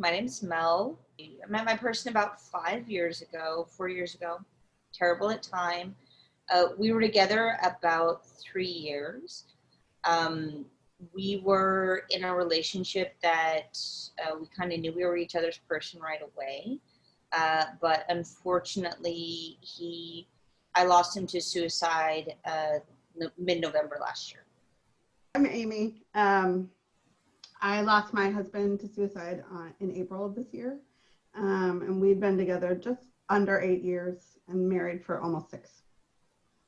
My name's Mel. I met my person about 4 years ago. Terrible at time. We were together about 3 years. Um, we were in a relationship that we kind of knew we were each other's person right away. But unfortunately, I lost him to suicide mid-November last year. I'm Amy. I lost my husband to suicide in April of this year. And we've been together just under 8 years and married for almost 6.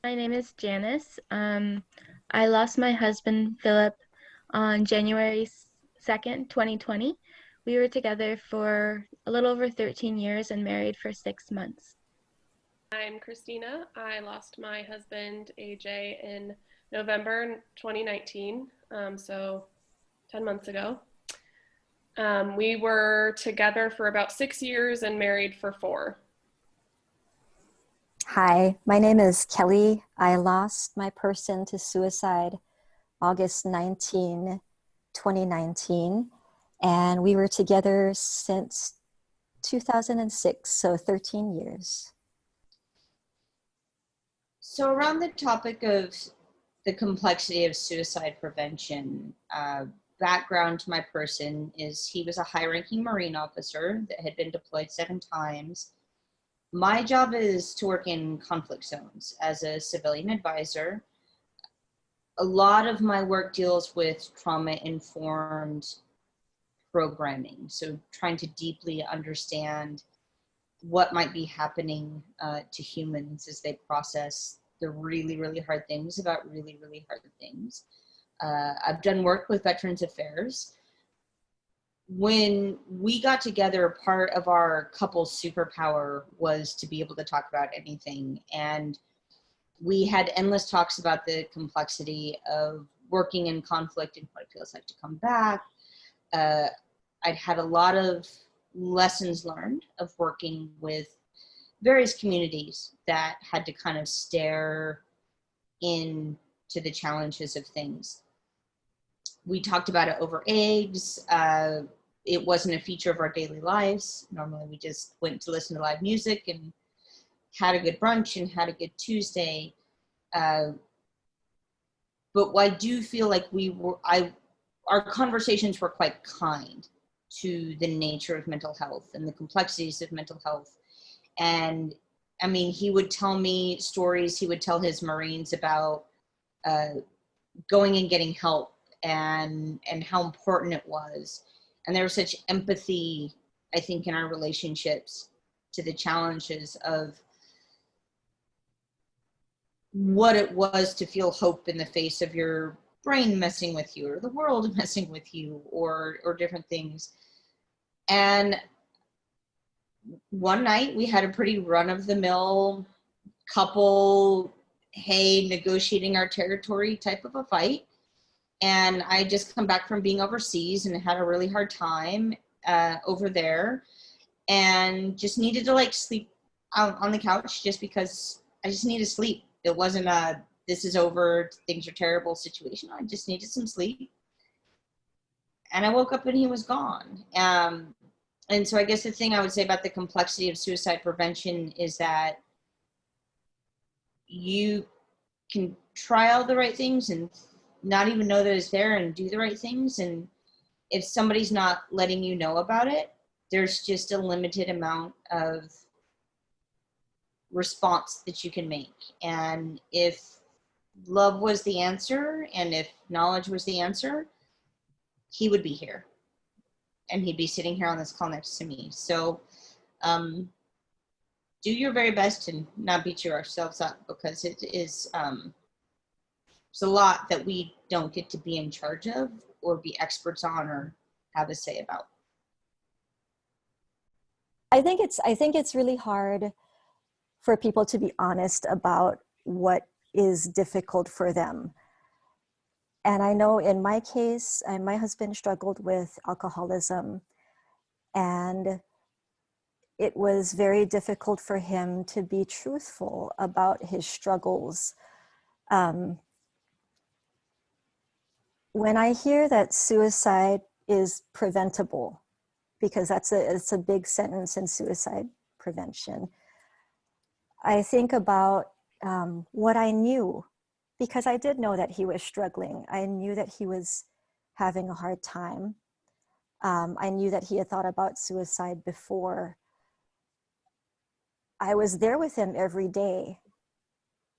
My name is Janice. I lost my husband, Philip, on January 2nd, 2020. We were together for a little over 13 years and married for 6 months. I'm Christina. I lost my husband, AJ, in November 2019, so 10 months ago. We were together for about 6 years and married for 4. Hi, my name is Kelly. I lost my person to suicide August 19, 2019, and we were together since 2006, so 13 years. So around the topic of the complexity of suicide prevention, background to my person is he was a high-ranking Marine officer that had been deployed 7 times. My job is to work in conflict zones as a civilian advisor. A lot of my work deals with trauma-informed programming, so trying to deeply understand what might be happening to humans as they process the really, really hard things about really, really hard things. I've done work with Veterans Affairs. When we got together, part of our couple's superpower was to be able to talk about anything. And we had endless talks about the complexity of working in conflict and what it feels like to come back. I'd had a lot of lessons learned of working with various communities that had to kind of stare into the challenges of things. We talked about it over eggs. It wasn't a feature of our daily lives. Normally we just went to listen to live music and had a good brunch and had a good Tuesday. But I do feel like our conversations were quite kind to the nature of mental health and the complexities of mental health. And I mean, he would tell me stories, he would tell his Marines about going and getting help and how important it was. And there was such empathy, I think, in our relationships to the challenges of what it was to feel hope in the face of your brain messing with you or the world messing with you or different things. And one night we had a pretty run-of-the-mill couple, hey, negotiating our territory type of a fight. And I just come back from being overseas and had a really hard time over there and just needed to sleep out on the couch just because I just needed sleep. It wasn't a, this is over, things are terrible situation. I just needed some sleep. And I woke up and he was gone. And so I guess the thing I would say about the complexity of suicide prevention is that you can try all the right things and not even know that it's there and do the right things. And if somebody's not letting you know about it, there's just a limited amount of response that you can make. And if love was the answer and if knowledge was the answer, he would be here and he'd be sitting here on this call next to me. So do your very best to not beat yourselves up, because it is it's a lot that we don't get to be in charge of or be experts on or have a say about. I think it's really hard for people to be honest about what is difficult for them. And I know in my case, my husband struggled with alcoholism, and it was very difficult for him to be truthful about his struggles. When I hear that suicide is preventable because it's a big sentence in suicide prevention. I think about what I knew, because I did know that he was struggling. I knew that he was having a hard time. I knew that he had thought about suicide before. I was there with him every day,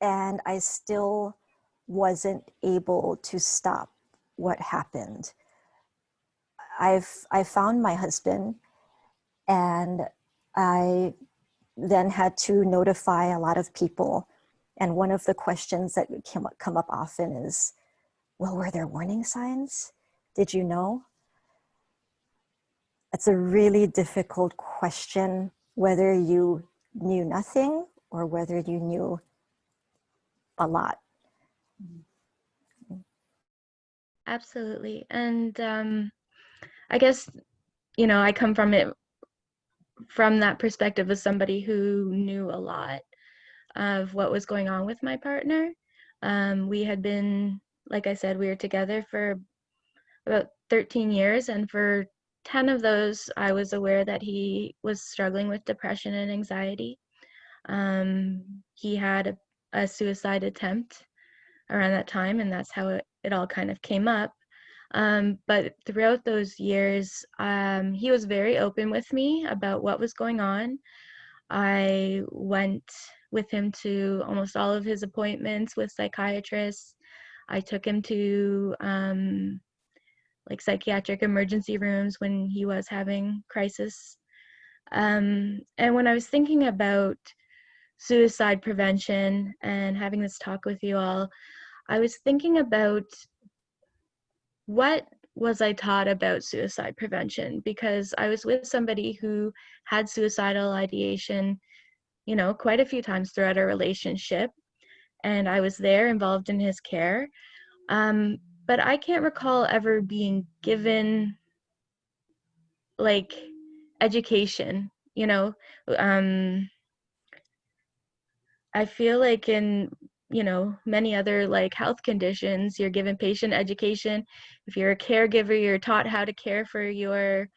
and I still wasn't able to stop what happened. I found my husband, and I then had to notify a lot of people. And one of the questions that come up often is, well, were there warning signs? Did you know? It's a really difficult question, whether you knew nothing or whether you knew a lot. Absolutely. And I guess, I come from it from that perspective as somebody who knew a lot of what was going on with my partner. We had been, like I said, we were together for about 13 years, and for 10 of those, I was aware that he was struggling with depression and anxiety. He had a suicide attempt around that time, and that's how it all kind of came up. But throughout those years, he was very open with me about what was going on. I went with him to almost all of his appointments with psychiatrists. I took him to like psychiatric emergency rooms when he was having crisis. And when I was thinking about suicide prevention and having this talk with you all, I was thinking about what was I taught about suicide prevention, because I was with somebody who had suicidal ideation, quite a few times throughout our relationship, and I was there involved in his care. But I can't recall ever being given like education, I feel like in, many other like health conditions, you're given patient education. If you're a caregiver, you're taught how to care for your,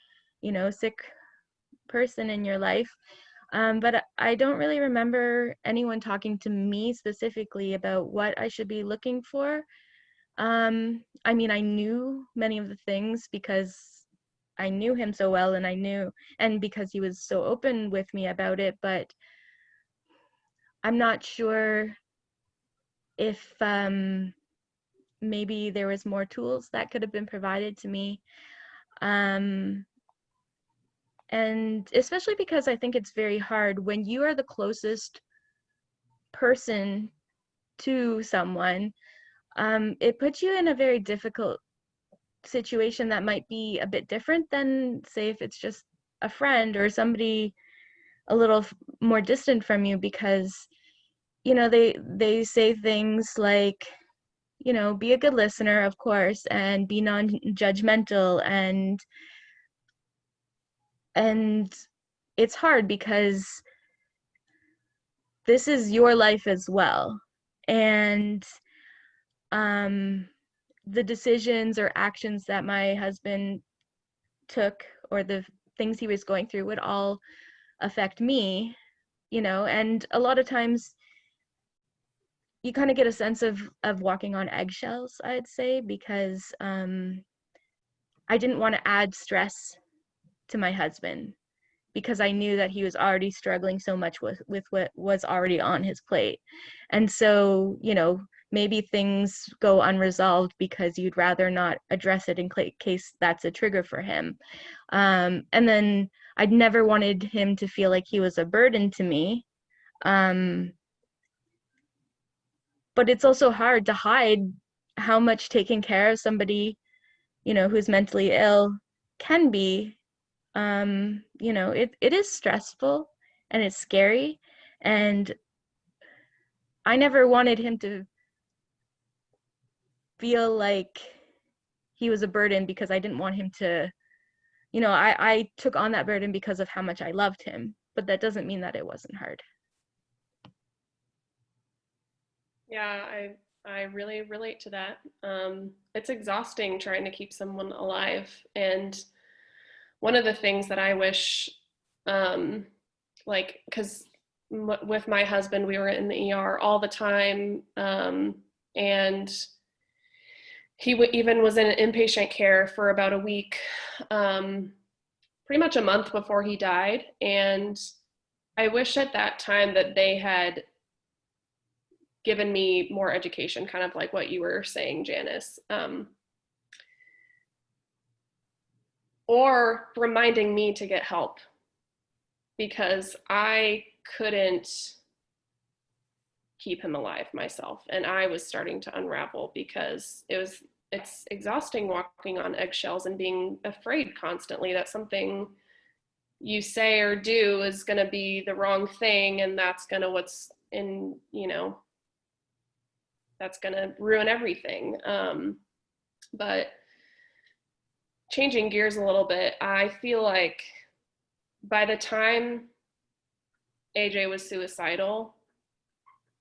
sick person in your life. But I don't really remember anyone talking to me specifically about what I should be looking for. I mean, I knew many of the things because I knew him so well, and because he was so open with me about it, but I'm not sure if maybe there was more tools that could have been provided to me. And especially because I think it's very hard when you are the closest person to someone, it puts you in a very difficult situation that might be a bit different than, say, if it's just a friend or somebody a little more distant from you, because they say things like, be a good listener, of course, and be non-judgmental, and it's hard because this is your life as well, and the decisions or actions that my husband took, or the things he was going through, would all affect me, and a lot of times you kind of get a sense of walking on eggshells, I'd say, because I didn't want to add stress to my husband, because I knew that he was already struggling so much with what was already on his plate. And so, maybe things go unresolved because you'd rather not address it in case that's a trigger for him. And then I'd never wanted him to feel like he was a burden to me. But it's also hard to hide how much taking care of somebody, who's mentally ill can be. It is stressful and it's scary, and I never wanted him to feel like he was a burden, because I didn't want him to, I took on that burden because of how much I loved him, but that doesn't mean that it wasn't hard. Yeah, I really relate to that. It's exhausting trying to keep someone alive, and one of the things that I wish, like, because with my husband, we were in the ER all the time, and he even was in inpatient care for about a week, pretty much a month before he died. And I wish at that time that they had given me more education, kind of like what you were saying, Janice, or reminding me to get help, because I couldn't keep him alive myself, and I was starting to unravel, because it's exhausting walking on eggshells and being afraid constantly that something you say or do is going to be the wrong thing, and that's going to what's in, that's going to ruin everything. But changing gears a little bit, I feel like by the time AJ was suicidal,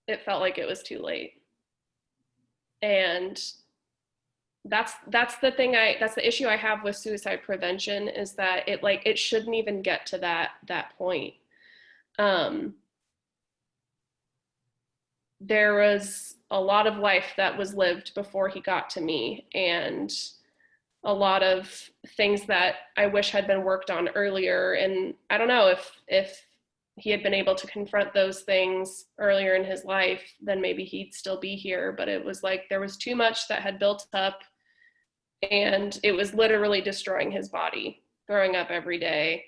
it felt like it was too late. And that's the issue I have with suicide prevention, is that it shouldn't even get to that point. There was a lot of life that was lived before he got to me, and a lot of things that I wish had been worked on earlier. And I don't know if he had been able to confront those things earlier in his life, then maybe he'd still be here. But it was like there was too much that had built up, and it was literally destroying his body. Throwing up every day,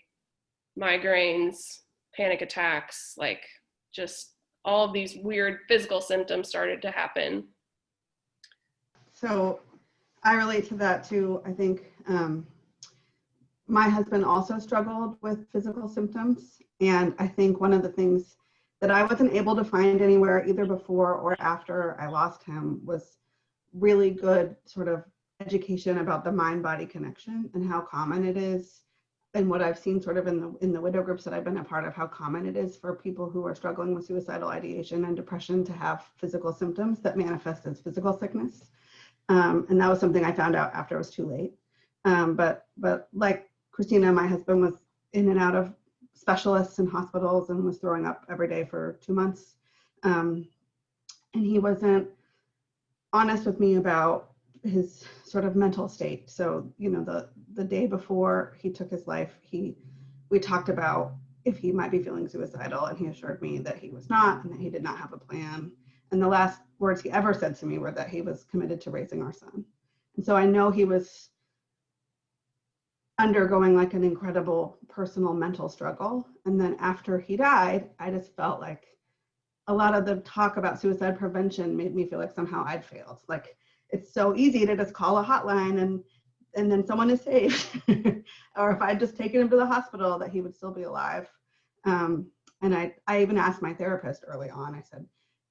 migraines, panic attacks, like just all of these weird physical symptoms started to happen. So I relate to that too. I think my husband also struggled with physical symptoms. And I think one of the things that I wasn't able to find anywhere, either before or after I lost him, was really good sort of education about the mind-body connection and how common it is. And what I've seen sort of in the widow groups that I've been a part of, how common it is for people who are struggling with suicidal ideation and depression to have physical symptoms that manifest as physical sickness. And that was something I found out after it was too late. But like Christina, my husband was in and out of specialists and hospitals and was throwing up every day for 2 months. And he wasn't honest with me about his sort of mental state. So, the day before he took his life, we talked about if he might be feeling suicidal, and he assured me that he was not, and that he did not have a plan. And the last words he ever said to me were that he was committed to raising our son. And so I know he was undergoing like an incredible personal mental struggle. And then after he died, I just felt like a lot of the talk about suicide prevention made me feel like somehow I'd failed. Like, it's so easy to just call a hotline and then someone is saved. Or if I'd just taken him to the hospital, that he would still be alive. And I even asked my therapist early on, I said,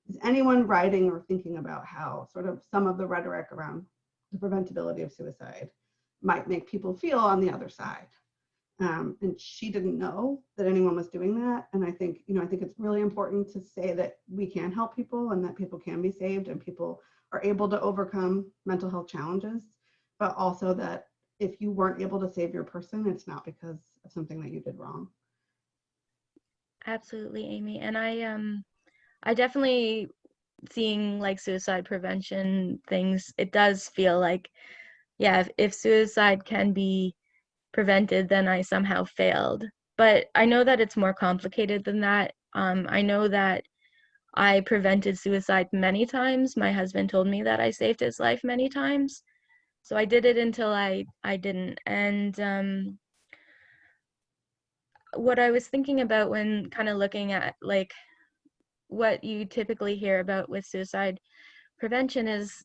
is anyone writing or thinking about how sort of some of the rhetoric around the preventability of suicide might make people feel on the other side? And she didn't know that anyone was doing that. And I think it's really important to say that we can help people, and that people can be saved, and people are able to overcome mental health challenges, but also that if you weren't able to save your person, it's not because of something that you did wrong. Absolutely, Amy. And I definitely, seeing like suicide prevention things, it does feel like, yeah, if suicide can be prevented, then I somehow failed. But I know that it's more complicated than that. I know that I prevented suicide many times. My husband told me that I saved his life many times. So I did it until I didn't. And what I was thinking about when kind of looking at like what you typically hear about with suicide prevention is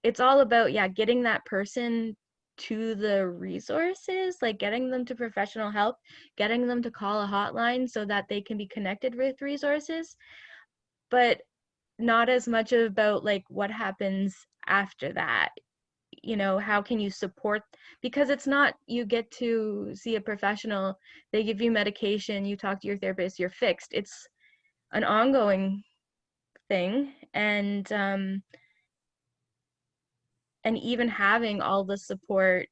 it's all about, yeah, getting that person to the resources, like getting them to professional help, getting them to call a hotline so that they can be connected with resources, but not as much about like what happens after that. How can you support, because it's not you get to see a professional, they give you medication, you talk to your therapist, you're fixed. It's an ongoing thing. And even having all the support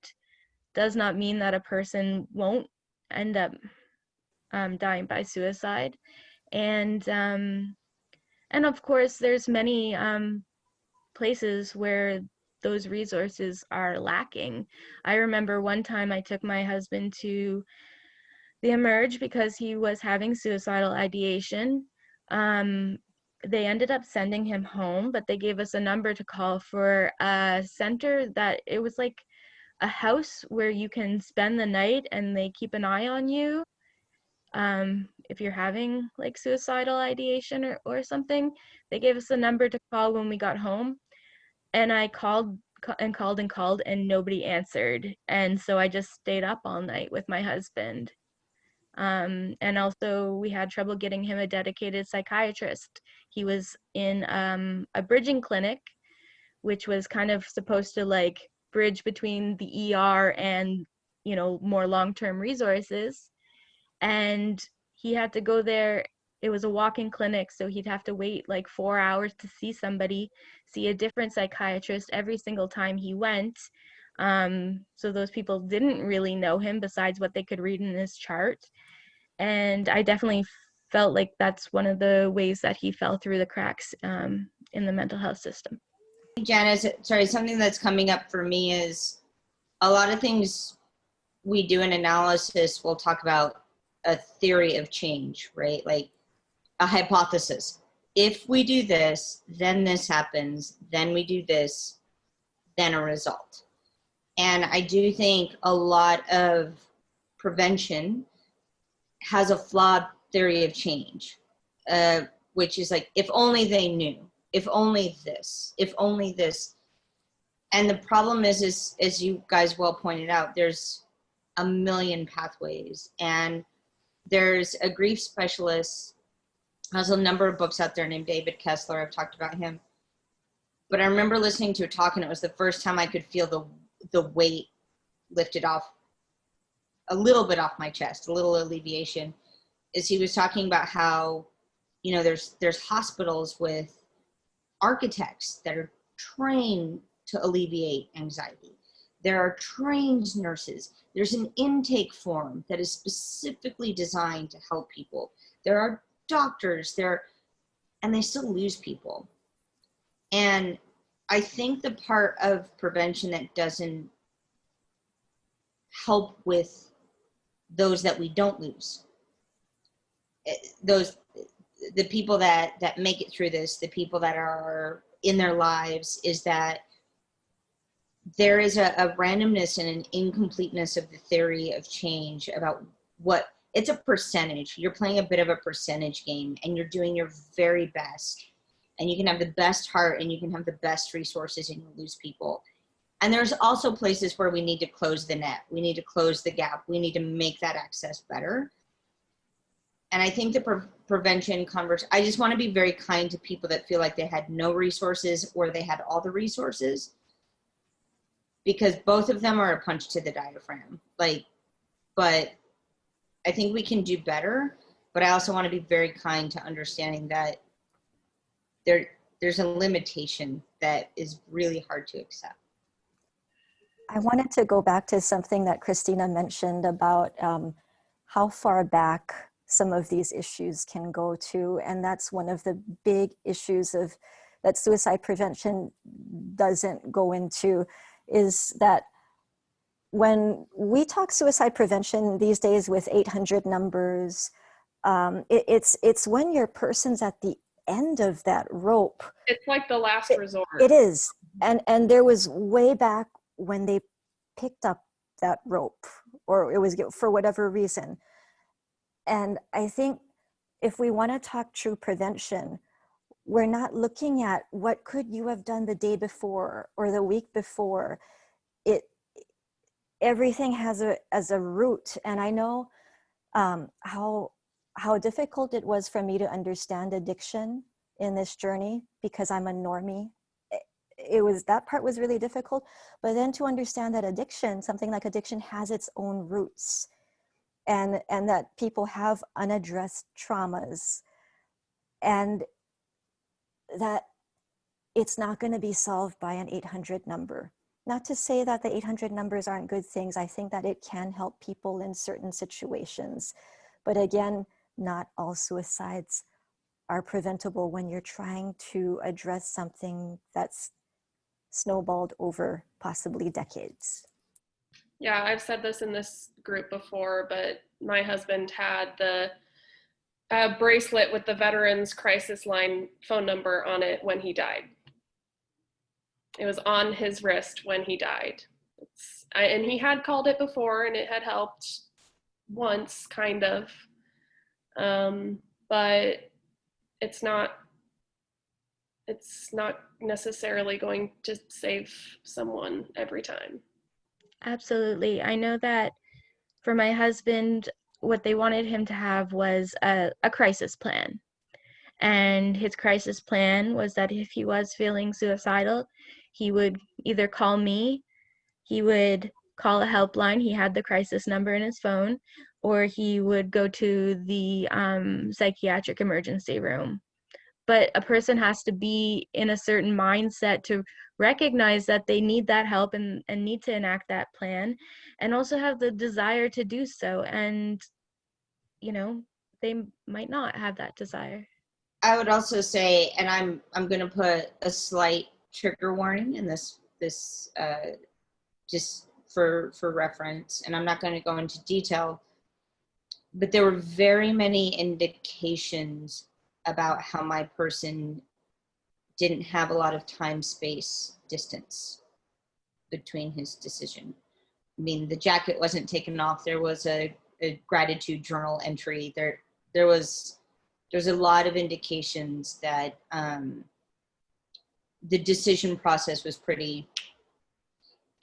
does not mean that a person won't end up dying by suicide. And of course, there's many places where those resources are lacking. I remember one time I took my husband to the Emerge because he was having suicidal ideation. They ended up sending him home, but they gave us a number to call for a center that it was like a house where you can spend the night and they keep an eye on you if you're having like suicidal ideation or something. They gave us a number to call when we got home, and I called and called and nobody answered, and so I just stayed up all night with my husband. And also we had trouble getting him a dedicated psychiatrist. He was in a bridging clinic, which was kind of supposed to like bridge between the ER and, you know, more long-term resources. And he had to go there. It was a walk-in clinic, so he'd have to wait like 4 hours to see somebody, see a different psychiatrist every single time he went. So those people didn't really know him besides what they could read in his chart. And I definitely felt like that's one of the ways that he fell through the cracks in the mental health system. Janice, sorry, something that's coming up for me is a lot of things we do in analysis, we'll talk about a theory of change, right? Like a hypothesis. If we do this, then this happens, then we do this, then a result. And I do think a lot of prevention has a flawed theory of change, which is like, if only they knew, if only this, if only this. And the problem is as you guys well pointed out, there's a million pathways, and there's a grief specialist. There's a number of books out there named David Kessler. I've talked about him. But I remember listening to a talk, and it was the first time I could feel the weight lifted off, a little bit off my chest, a little alleviation, is he was talking about how, you know, there's hospitals with architects that are trained to alleviate anxiety. There are trained nurses. There's an intake form that is specifically designed to help people. There are doctors there, and they still lose people. And I think the part of prevention that doesn't help with those that we don't lose, the people that make it through this, the people that are in their lives, is that there is a randomness and an incompleteness of the theory of change about what it's a percentage. You're playing a bit of a percentage game, and you're doing your very best, and you can have the best heart and you can have the best resources, and you lose people. And there's also places where we need to close the net. We need to close the gap. We need to make that access better. And I think the prevention conversation, I just want to be very kind to people that feel like they had no resources or they had all the resources, because both of them are a punch to the diaphragm. But I think we can do better, but I also want to be very kind to understanding that there's a limitation that is really hard to accept. I wanted to go back to something that Christina mentioned about how far back some of these issues can go to. And that's one of the big issues that suicide prevention doesn't go into, is that when we talk suicide prevention these days with 800 numbers, it's when your person's at the end of that rope. It's like the last resort. It is. And there was way back when they picked up that rope, or it was for whatever reason. And I think if we want to talk true prevention, we're not looking at what could you have done the day before or the week before. Everything has a root. And I know how difficult it was for me to understand addiction in this journey, because I'm a normie. That part was really difficult. But then to understand that addiction, something like addiction, has its own roots, and that people have unaddressed traumas, and that it's not going to be solved by an 800 number. Not to say that the 800 numbers aren't good things. I think that it can help people in certain situations. But again, not all suicides are preventable when you're trying to address something that's snowballed over possibly decades. Yeah, I've said this in this group before, but my husband had the bracelet with the Veterans Crisis Line phone number on it when he died. It was on his wrist when he died. And he had called it before, and it had helped once, kind of. But it's not necessarily going to save someone every time. Absolutely. I know that for my husband, what they wanted him to have was a crisis plan. And his crisis plan was that if he was feeling suicidal, he would either call me, he would call a helpline, he had the crisis number in his phone, or he would go to the psychiatric emergency room. But a person has to be in a certain mindset to recognize that they need that help and need to enact that plan, and also have the desire to do so. And, you know, they might not have that desire. I would also say, and I'm going to put a slight trigger warning in this just for reference, and I'm not going to go into detail, but there were very many indications about how my person didn't have a lot of time, space, distance between his decision. I mean, the jacket wasn't taken off. There was a gratitude journal entry. There's a lot of indications that the decision process was pretty,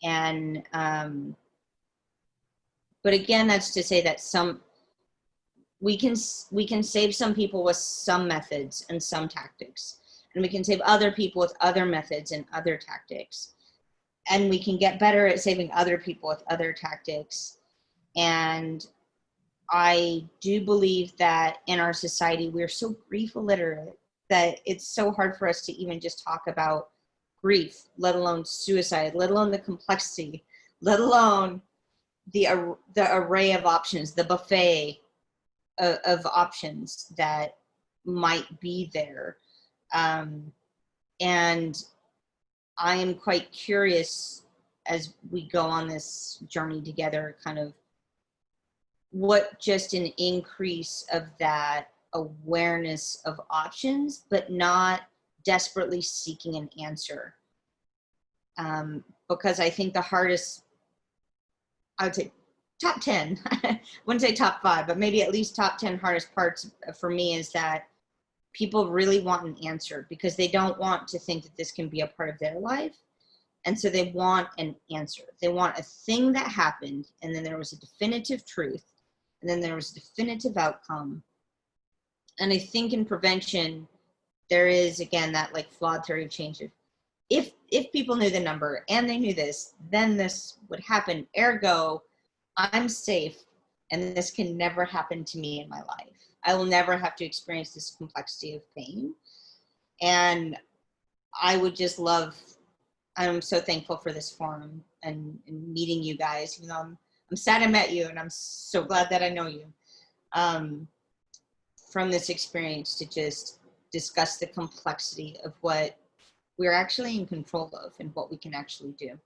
and but again, that's to say that we can save some people with some methods and some tactics, and we can save other people with other methods and other tactics, and we can get better at saving other people with other tactics. And I do believe that in our society, we're so grief illiterate that it's so hard for us to even just talk about grief, let alone suicide, let alone the complexity, let alone the array of options, the buffet of options that might be there. And I am quite curious as we go on this journey together, kind of what just an increase of that awareness of options, but not desperately seeking an answer. Because I think the hardest, I would say top 10, I wouldn't say top 5, but maybe at least top 10 hardest parts for me is that people really want an answer because they don't want to think that this can be a part of their life. And so they want an answer. They want a thing that happened, and then there was a definitive truth, and then there was a definitive outcome. And I think in prevention, there is, again, that like flawed theory of change. If people knew the number and they knew this, then this would happen. Ergo, I'm safe, and this can never happen to me in my life. I will never have to experience this complexity of pain. And I would just love, I'm so thankful for this forum and meeting you guys, even though I'm sad I met you, and I'm so glad that I know you. From this experience to just discuss the complexity of what we're actually in control of and what we can actually do.